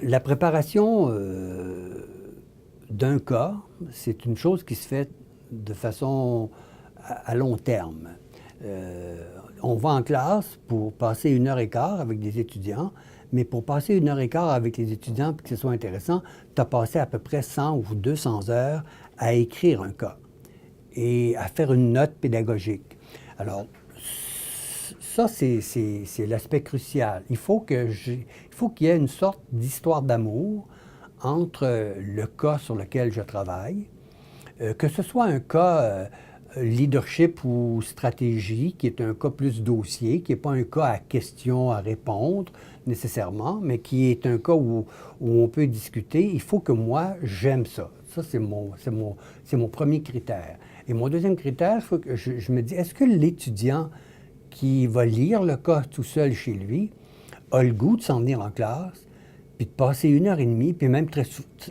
La préparation d'un cas, c'est une chose qui se fait de façon à long terme. On va en classe pour passer 1 heure et quart avec des étudiants, mais pour passer 1 heure et quart avec les étudiants et que ce soit intéressant, tu as passé à peu près 100 ou 200 heures à écrire un cas et à faire une note pédagogique. Alors, ça, c'est l'aspect crucial. Il faut qu'il y ait une sorte d'histoire d'amour entre le cas sur lequel je travaille, que ce soit un cas leadership ou stratégie, qui est un cas plus dossier, qui n'est pas un cas à questions à répondre nécessairement, mais qui est un cas où on peut discuter. Il faut que moi, j'aime ça. Ça, c'est mon premier critère. Et mon deuxième critère, il faut que je me dis, est-ce que l'étudiant qui va lire le cas tout seul chez lui a le goût de s'en venir en classe, puis de passer 1 heure et demie, puis même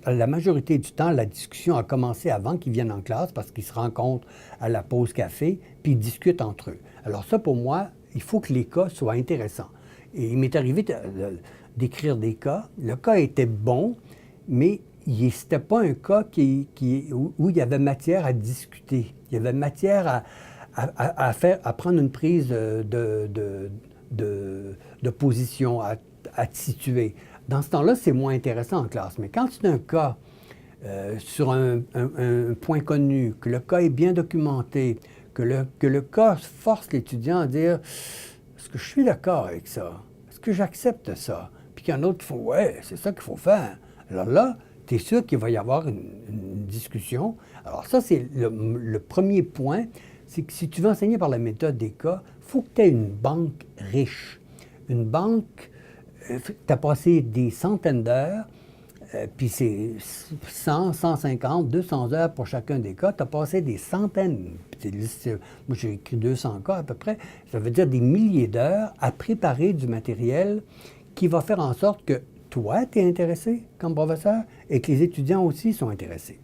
la majorité du temps, la discussion a commencé avant qu'ils viennent en classe parce qu'ils se rencontrent à la pause café, puis ils discutent entre eux. Alors ça, pour moi, il faut que les cas soient intéressants. Et il m'est arrivé d'écrire des cas. Le cas était bon, mais c'était pas un cas où il y avait matière à discuter. Il y avait matière à prendre une prise de position, à te situer. Dans ce temps-là, c'est moins intéressant en classe. Mais quand c'est un cas sur un point connu, que le cas est bien documenté, que le cas force l'étudiant à dire est-ce que je suis d'accord avec ça? Est-ce que j'accepte ça? Puis qu'il y en a d'autres qui font ouais, c'est ça qu'il faut faire. Alors là, tu es sûr qu'il va y avoir une discussion. Alors ça, c'est le premier point, c'est que si tu veux enseigner par la méthode des cas, il faut que tu aies une banque riche. Une banque, tu as passé des centaines d'heures, puis c'est 100, 150, 200 heures pour chacun des cas. Tu as passé des centaines, moi j'ai écrit 200 cas à peu près, ça veut dire des milliers d'heures à préparer du matériel qui va faire en sorte que toi, tu es intéressé comme professeur et que les étudiants aussi sont intéressés.